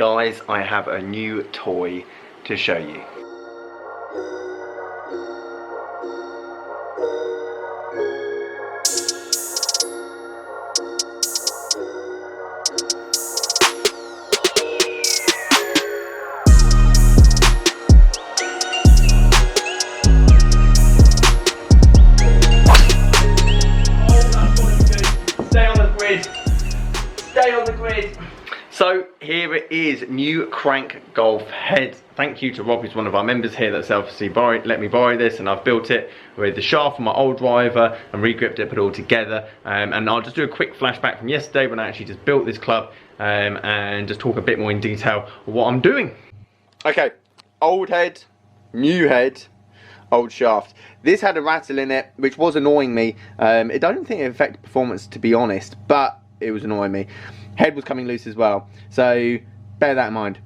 Guys, I have a new toy to show you. Stay on the grid. So here it is, new Krank golf head. Thank you to Rob, who's one of our members here, that's obviously let me borrow this, and I've built it with the shaft from my old driver and re-gripped it, put it all together. And I'll just do a quick flashback from yesterday when I actually just built this club, and just talk a bit more in detail of what I'm doing. Okay, old head, new head, old shaft. This had a rattle in it, which was annoying me. I don't think it affected performance, to be honest, but it was annoying me. Head was coming loose as well, so bear that in mind.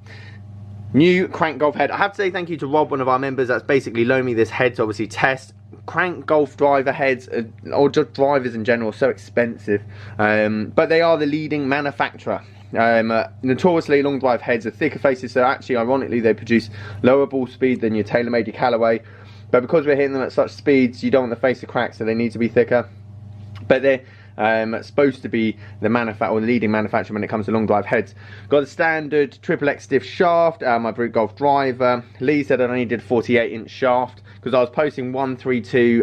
New Krank golf head. I have to say thank you to Rob, one of our members, that's basically loaned me this head to obviously test. Krank golf driver heads, or just drivers in general, are so expensive, but they are the leading manufacturer. Notoriously, long drive heads are thicker faces, so actually ironically they produce lower ball speed than your TaylorMade, your Callaway, but because we're hitting them at such speeds, you don't want the face to crack, so they need to be thicker. But they're supposed to be the leading manufacturer when it comes to long drive heads. Got a standard XXX stiff shaft, my Brute Golf driver. Lee said I needed 48-inch shaft because I was posting 132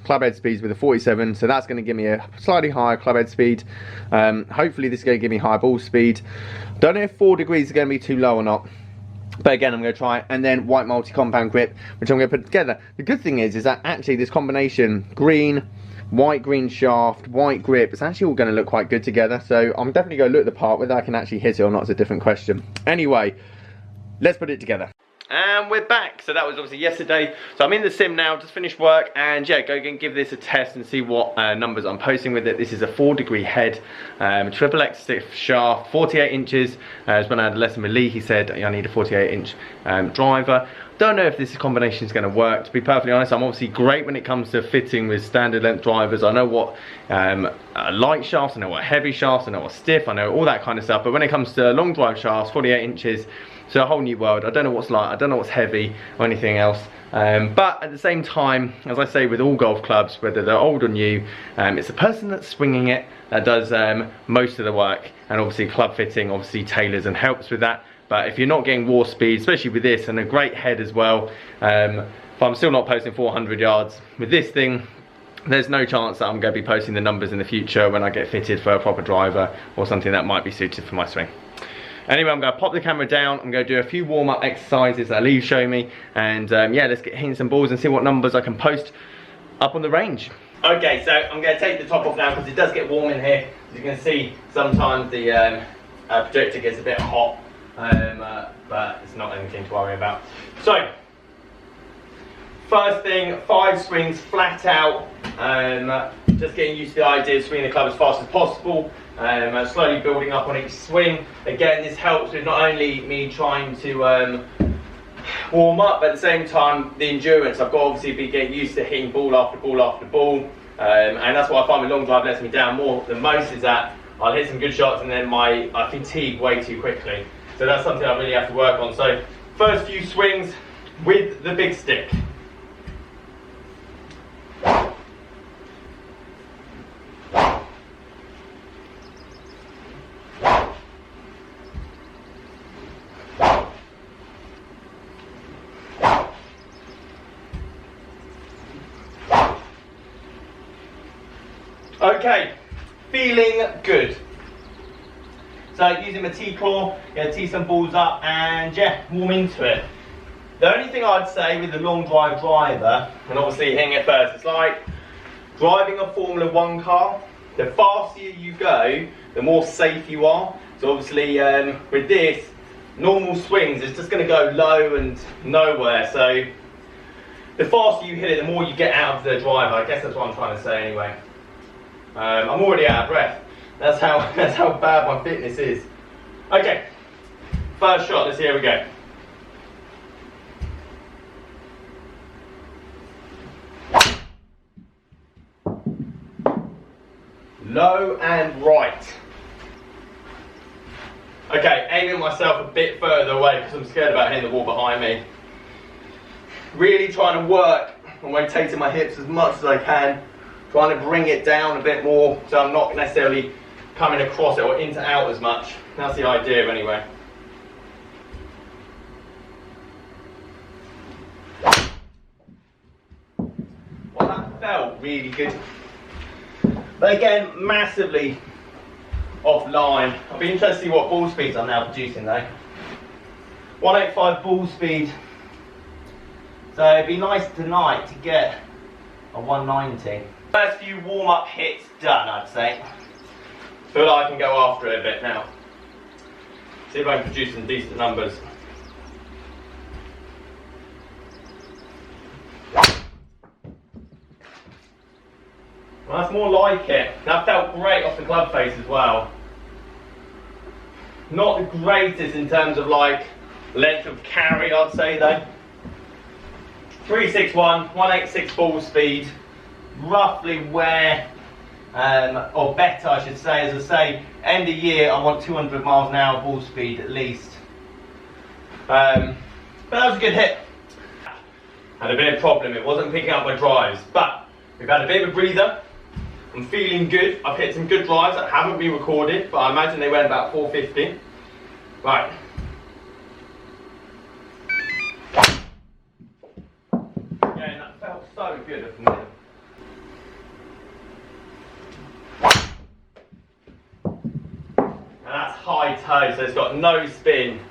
club head speeds with a 47, so that's going to give me a slightly higher club head speed. Hopefully this is going to give me higher ball speed. Don't know if 4 degrees is going to be too low or not, but again, I'm going to try it. And then white multi-compound grip, which I'm going to put together. The good thing is that actually this combination, green, white green shaft, white grip, it's actually all going to look quite good together. So I'm definitely going to look at the part. Whether I can actually hit it or not is a different question. Anyway, let's put it together. And we're back. So that was obviously yesterday. So I'm in the sim now, just finished work, and yeah, go and give this a test and see what numbers I'm posting with it. This is a 4-degree head, XXX stiff shaft, 48 inches. As when I had a lesson with Lee, he said I need a 48-inch driver. Don't know if this combination is going to work, to be perfectly honest. I'm obviously great when it comes to fitting with standard length drivers. I know what light shafts, I know what heavy shafts, I know what stiff, I know all that kind of stuff. But when it comes to long drive shafts, 48 inches, it's a whole new world. I don't know what's light, I don't know what's heavy or anything else. But at the same time, as I say with all golf clubs, whether they're old or new, it's the person that's swinging it that does most of the work. And obviously club fitting obviously tailors and helps with that. But if you're not getting war speed, especially with this, and a great head as well, if I'm still not posting 400 yards with this thing, there's no chance that I'm going to be posting the numbers in the future when I get fitted for a proper driver or something that might be suited for my swing. Anyway, I'm going to pop the camera down, I'm going to do a few warm-up exercises that Lee's showing me, and yeah, let's get hitting some balls and see what numbers I can post up on the range. Okay, so I'm going to take the top off now because it does get warm in here. As you can see, sometimes the projector gets a bit hot. But it's not anything to worry about. So, first thing, 5 swings flat out. Just getting used to the idea of swinging the club as fast as possible. Slowly building up on each swing. Again, this helps with not only me trying to warm up, but at the same time the endurance. I've got to obviously be getting used to hitting ball after ball after ball. And that's what I find with long drive lets me down more than most, is that I'll hit some good shots and then I fatigue way too quickly. So that's something I really have to work on. So first few swings with the big stick. Okay, feeling good. So using my T-claw, tee some balls up and yeah, warm into it. The only thing I'd say with the long drive driver, and obviously hitting it first, it's like driving a Formula 1 car. The faster you go, the more safe you are. So obviously with this, normal swings, it's just going to go low and nowhere. So the faster you hit it, the more you get out of the driver. I guess that's what I'm trying to say anyway. I'm already out of breath. That's how bad my fitness is. Okay, first shot, let's see, here we go. Low and right. Okay, aiming myself a bit further away because I'm scared about hitting the wall behind me. Really trying to work on rotating my hips as much as I can. Trying to bring it down a bit more so I'm not necessarily coming across it or into out as much. That's the idea anyway. Well, that felt really good. But again, massively offline. I'll be interested to see what ball speeds I'm now producing though. 185 ball speed. So it'd be nice tonight to get a 190. First few warm-up hits done, I'd say. Feel like I can go after it a bit now. See if I can produce some decent numbers. Well, that's more like it. That felt great off the club face as well. Not the greatest in terms of like length of carry, I'd say though. 361, 186 ball speed, roughly where, or better I should say, as I say, end of year I want 200 miles an hour ball speed at least. But that was a good hit. Had a bit of a problem, it wasn't picking up my drives, but we've had a bit of a breather. I'm feeling good. I've hit some good drives that haven't been recorded, but I imagine they went about 450. Right. Again, that felt so good at the minute. And that's high toe, so it's got no spin.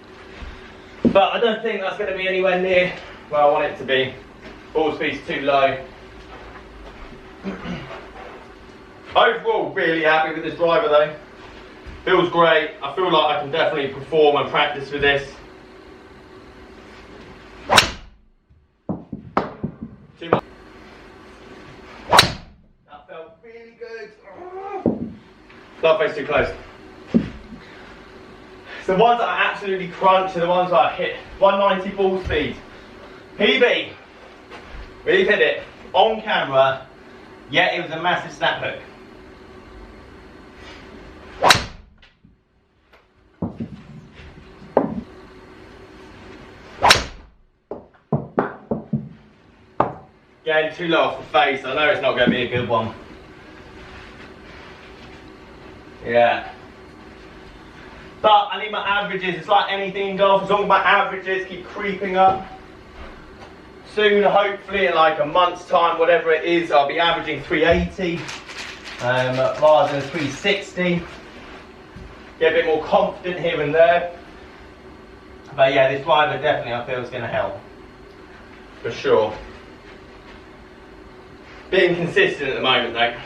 But I don't think that's going to be anywhere near where I want it to be. Ball speed's too low. Overall, really happy with this driver though. Feels great. I feel like I can definitely perform and practice with this. Too much. That felt really good. Club face too close. So the ones that I absolutely crunch are the ones that I hit 190 ball speed. PB. We've hit it on camera, yet it was a massive snap hook. Again, too low off the face. I know it's not going to be a good one. Yeah. But I need my averages. It's like anything in golf. As long as my averages keep creeping up. Soon, hopefully, in like a month's time, whatever it is, I'll be averaging 380 rather than 360. Get a bit more confident here and there. But yeah, this driver definitely I feel is going to help. For sure. Being consistent at the moment though.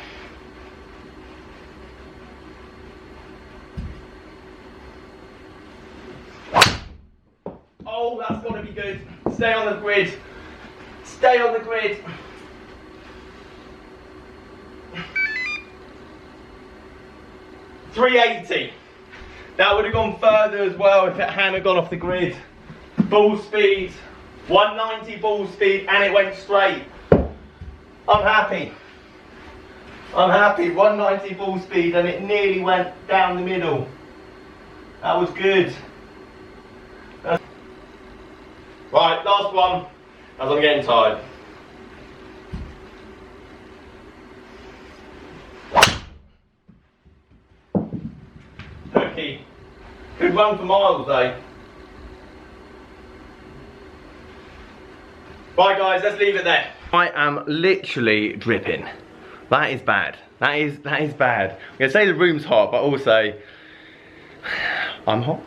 Oh, that's got to be good. Stay on the grid. Stay on the grid. .380. That would have gone further as well if it hadn't gone off the grid. Ball speed, 190 ball speed, and it went straight. I'm happy. I'm happy. 190 ball speed, and it nearly went down the middle. That was good. Right, last one, as I'm getting tired. Hooky. Good run for miles though. Right guys, let's leave it there. I am literally dripping. That is bad. That is bad. I'm gonna say the room's hot, but also I'm hot.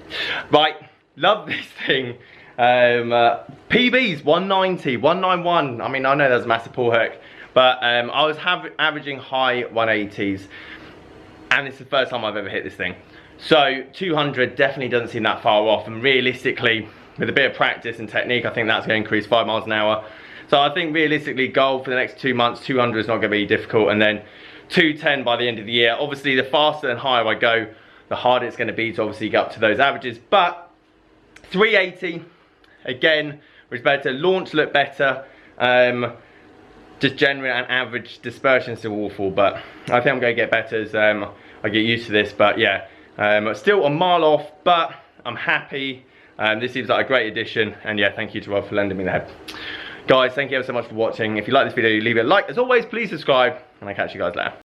Right, love this thing. PB's 190, 191. I mean, I know that's a massive pull hook, but I was averaging high 180s, and it's the first time I've ever hit this thing. So 200 definitely doesn't seem that far off, and realistically, with a bit of practice and technique, I think that's going to increase 5 miles an hour. So I think realistically, goal for the next 2 months, 200 is not going to be difficult, and then 210 by the end of the year. Obviously, the faster and higher I go, the harder it's going to be to obviously get up to those averages. But 380, again, was better. Launch looked better. Just general and average dispersion still awful, but I think I'm going to get better as I get used to this. But yeah, Still a mile off, but I'm happy. This seems like a great addition, and yeah, thank you to Rob for lending me the head. Guys, thank you ever so much for watching. If you like this video, leave it a like. As always, please subscribe, and I'll catch you guys later.